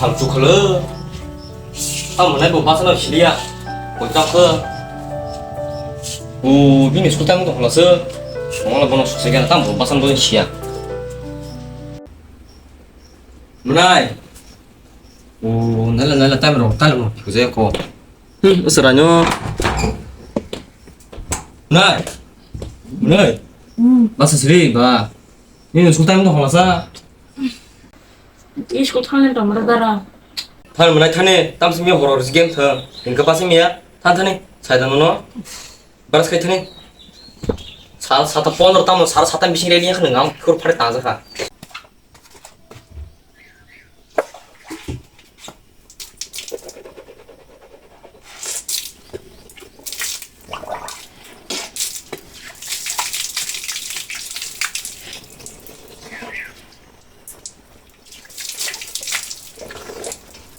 상주 컬러 아무나 뭐 봐서는 실이야 고작그 비니 술담도 흘러서 오늘 보는 숙제가 땀못 봐서는 돈 시야 문아이 날라 땀으로 딸로 그제고 으스라뇨 문아이 masa sendiri ba ini sultan tuh kalau sa Is ko thanen ta mara dara. thal menai thane tam simi horor game tha inka pasi miya than thane saida nono baras kai thane sata pon tam sara sata bising reli khang ngam khur phare ta ja kha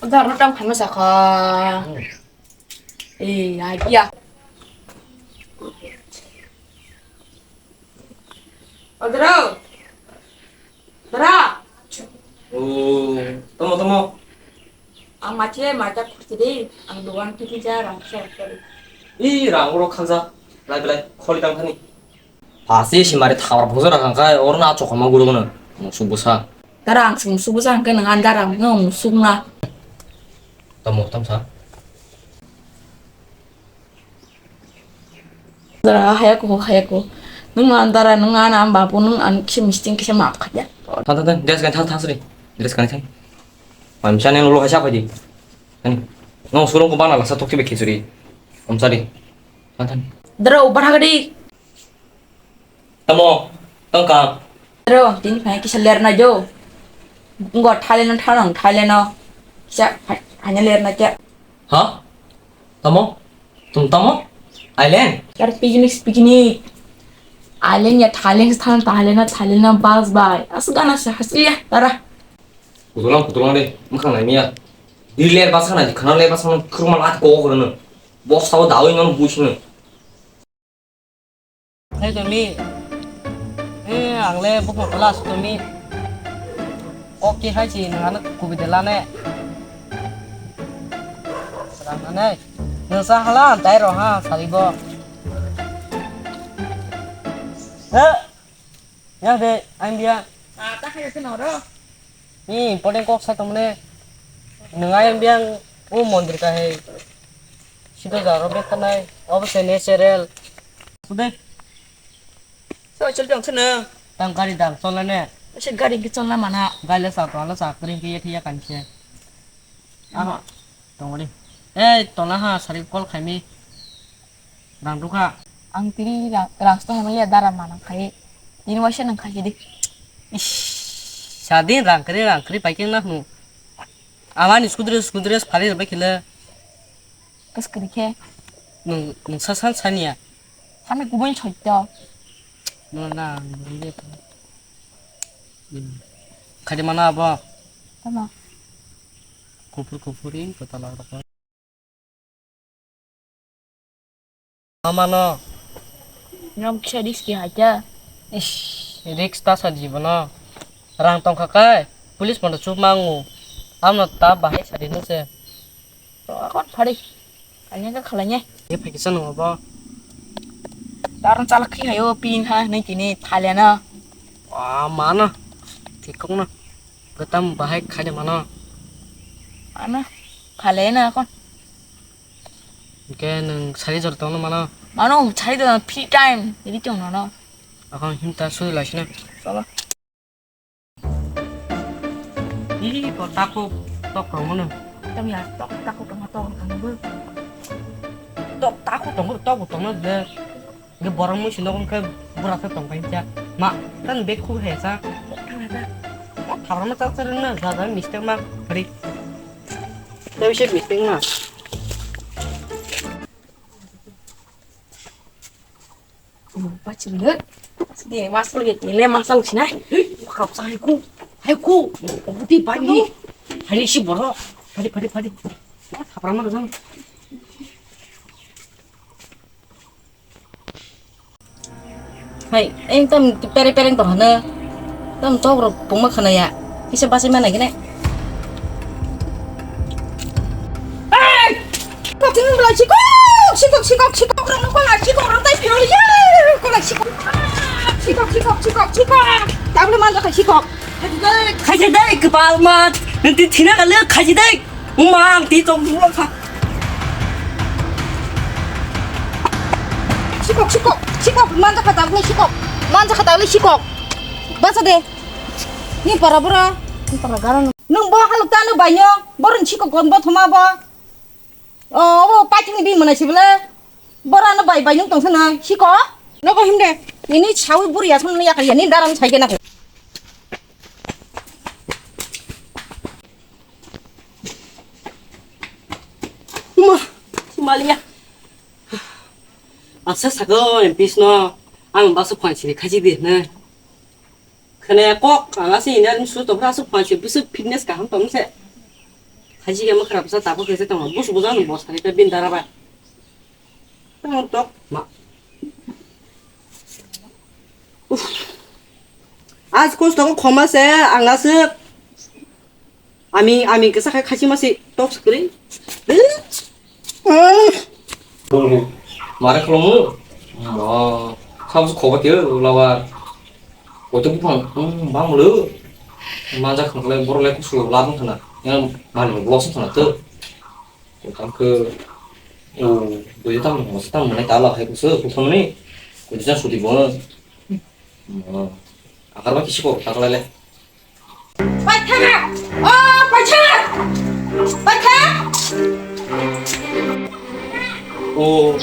Udah nó trong khánh sạc ai kia. Udah. Dara. tomo Ang macam macam kursi ang doan kita jarang share. 이 랑으로 칸사 라이브라이 콜리당 하니 바세 시마리 타워 보서라 간가 오르나 조금만 구르고는 수부사 Darang subuh sang kan dengan darang ngom sungna. tammo tamsa Dara hayaku. Nungan dara nungan amba pun nungan kisah kisah mak aja. 탄탄탄 내가 그냥 탄탄스리 이래서 가는 참 mamsianen lu siapa di kan no suruh ke mana lah satu kibek suri sari tantan Dara ubah gadi. tamo tangka Dara tin phải kisah ler na jo. Nggak Thailand kisah hanya ler na aja. ha tamo tamo island Yar picnic. Thailand ya Thailand bas bay. Asgana sih hasil ya Dara. kutulang deh makan lagi ya di ler pasangan aja kenal ler pasangan ke rumah lat kok keren bos tahu daun yang busnya Hey Tommy, angle buku kelas Tommy. Oke hai sih, dengan kubidelan Serang aneh, ngesahalan tayo ha, salibo. Ya deh, anh dia. Tak kayak kenal dah. Nih, paling kok saya temennya. Nengayan biang, mondir kahe. Situ jaro bekan ay, obse natural. Sudah, Soal dong sana. tangkari dang, soalnya. Masih garing kita lah mana? Gala sa kering kaya tiya kanche. Ama, tunggu nih. Tolong ha, sari kol kami. Dang duka. Ang tiri langsung yang melihat darah mana kayak ini masih nang kayak deh. Sadin rangkari paikin lah nu. Awan skudres pari lebih kila. Kes kerike. Nung sasan sania. Kami kubun coba. Nona, kadi mana apa? Sama. Kupurin kota lah apa? Mana? Nyom kisah diski aja. Riks tas aja mana? Rang tong kakai, polis pada cuma mangu. Amna ta bahaya sadin se. Kon pari. Kalian kan kalanya. Dia pergi sana apa? Darang salah kiri ayo pin ha nih kini Thailand. Wah mana? Tikung na. Ketam bahaya kade mana? Mana? Thailand kon. Oke, neng sari jor tong mana? Mana cari tuh free time. Jadi cong mana? Akan himta sudah lah sini. Salah. Ih, kok takut tok kamu nih? Kami ya takut sama kamu ber. Tok takut tong deh. Dia borang mu sih kan kayak berasa tong penca. Mak kan beku hesa. Oh, karena macam cerita ada mistake mak beri. Tapi sih mistake mak. Baca dulu. Sedih masuk lagi. Nilai masuk sini. Kau sahiku. Hayu, putih pagi. Hari si borok. Padi. Apa nama tu? Hai, em tâm pereng toh na. Tâm toh bro, pung mak kana ya. Isa pasi mana gini? 그러는 거야. 시곡 그럼 다시 별이야. 거라 시곡. 시곡. 다음에 만져 시곡. khai đây cái bà mà nên thì nó cái lứa khai đây mà tí trong đúng không 시곡 만져 다음에 시곡. Basa deh. Ni para garan. Nung ba haluk tanu banyo, boron chiko kon ba thoma ba. Oh, pating ni bi mana sibla. Boran ba banyo tong sana chiko. No ko himde. Ini chawi buri ya son ya ka yani daram chai na ko. mà Somalia à sao sao cái em biết nó anh bảo số khoản chỉ khai gì nè cái này có à cái gì nên số tổng ra số khoản chỉ biết fitness cả không tổng sẽ khai gì cái mà khởi sao tạo cái gì tổng bớt số bao nhiêu bớt cái cái bên đó vậy không tốt mà à cái số không mà sẽ anh là sẽ 아미 그 사카 카지마시 또 그래? 말해 그러면 사무소 거밖에 올라와 어떤 부분 막 물어 맞아 그래 뭐래 kusu labung kana yang mana blossom kana tuh kan ke đối tam một tam này ta là hay kusu kusu này kusu jangan sudah bono akar mah kisiko tak lele 오,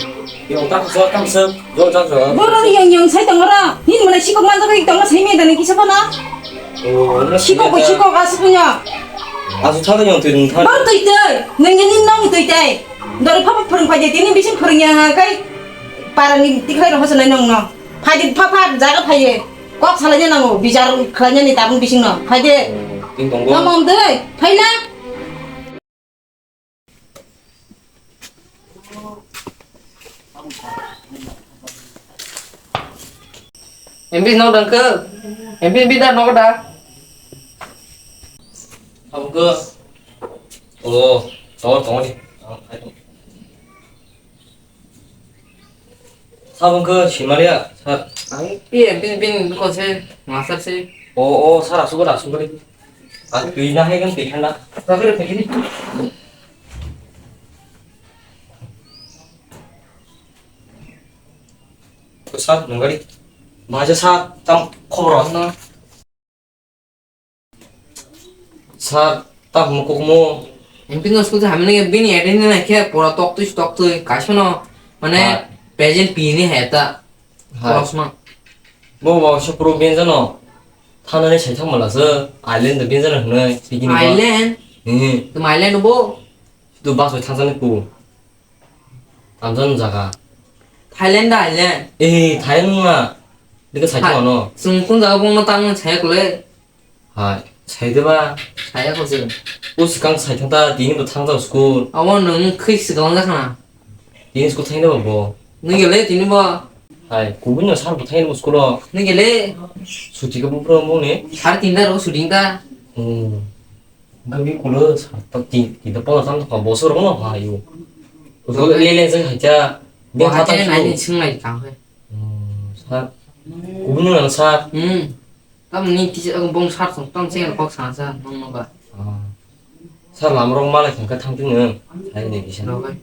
이거 딱 좋아, 딱 습, 좋아, 딱 좋아. 뭐로 영영 살 덩어라. 니 뭐래 시곡 만져 그 덩어 세미다는 기사 봐나. 오, 시곡 가스구냐. 아주 차근이 형 되는 탈. 뭐 또 있대. 능년이 놈이 또 있대. 너를 파파 푸른 파지 되는 비신 푸른야 가이. 빠르니 띠카이로 허서 내놓나. 파지 파파 자가 파지. 꽉 살아냐 나고 비자로 그러냐니 답은 비신 너. 파지. 띵동고. 넘어온데 파이나. em biết nấu đằng cơ em biết đã nấu đã không cơ. ồ tổng đi. 사분 그 실말이야. 사. anh biết có xe mà sao xe 오, 살아 수고라 수고리. 아, 그이나 해경 되겠나? sao cái được đi 사 능가리. 맞아 사땅 커버로 왔나? 사딱 먹고 뭐. em biết nó số tham này bên này đến này kia bỏ tóc tôi cái số nó mà này present pin này hết ta cross mà 뭐 슈프로 벤저너 타는에 잘탁 몰라서 아일랜드 벤저너 그네 비기니 봐. Ireland 응. từ Ireland nó bố 또 바소 탄산했고 남자자가 Thailand đã Ireland 에이 다행이야. 네가 잘탁 언어. xung quanh giờ bông nó tăng chạy của lên 아 잘돼봐. chạy có gì 오스강 잘탁다 니님도 탕자 스쿨 à bọn nó khi sự công giác nào 니님 스쿨 탕이다 뭐. nó kiểu lên thì nó bơ 아이 고분요 사람 못 탕이는 스쿨어 nó kiểu lên 수지가 뭐 그런 뭐네. thả tiền ra đâu xử lý ta 그게 꿀어 딱 디더 뻔한 사람도 뭐 서로 봐 이거. 그 레렌스 하자. bỏ hai 내가 cái này thì 다 xưng này càng thôi 사 고분요는 사 tao mình đi chơi bông sát xong tao sẽ là bóc sáng ra nó vậy 사람 아무런 말에 그러니까 탕주는 잘 내기셔. rồi vậy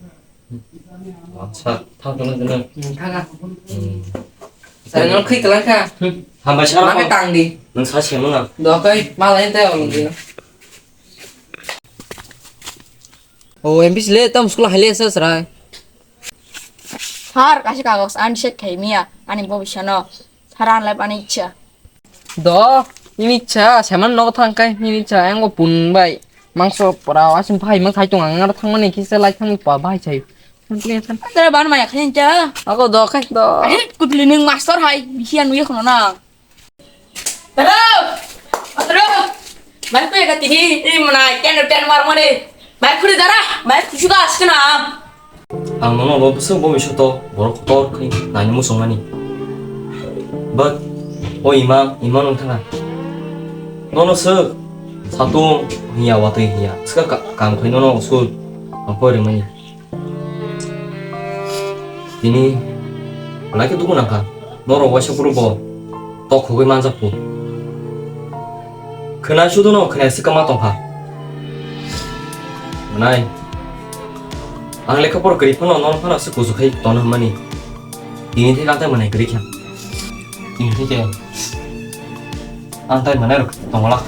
사 탕주는 그는 thằng à sao nó khi cái khác 한 번씩 nó cái 하라. tăng đi 넌 사실 뭐나? được cây ba lấy tao làm gì nữa ồ em biết lấy tao school hay lấy sao rồi Har kasih kagok anset kaimia ani bobishano. Saran lab ani cha. đó ini cha seman nó thằng cái ini cha anh có bún vậy mang số bảo asim phai mang thái tung ang nó thằng này khi sẽ lại thằng bỏ bay chạy thằng kia thằng Antara ban maya kanya cha. nó có đó cái đó Adi kutlining master hai bihian wiya kono na. Terus. Mai ku ya katini ini mana ten war mane. Mai ku dara, mai ku juga askena. 아 너는 뭐 무슨 몸이 쉬었다 뭐라고 또 그니 나니 무슨 말이 but 이만 원탕아 너는 스 사동 히야 와도 히야 스가 감 거의 너는 술 안 보이려 마니 Ini lagi tuh nangka 너로 와서 부르고 또 그거만 잡고 그날 수도는 그날 쓸까만 동파 나이 ang leka por kri phono non phana se kuzu khai ton mani ini the ka ta mane kri kya ini the ke ang tai mane ro tong la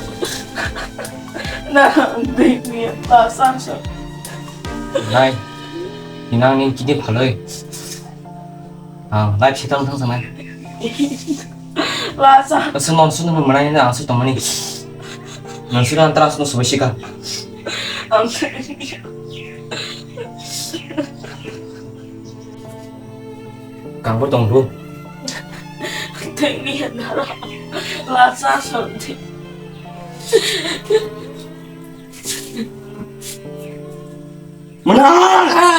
나 내 마사지 nai inang ning kini phaloi nai phitang thang samai 마사 se non su no mane na asu tong mani non su ran tras no su shika kang bor tong ru 등이 나라 마사지 mana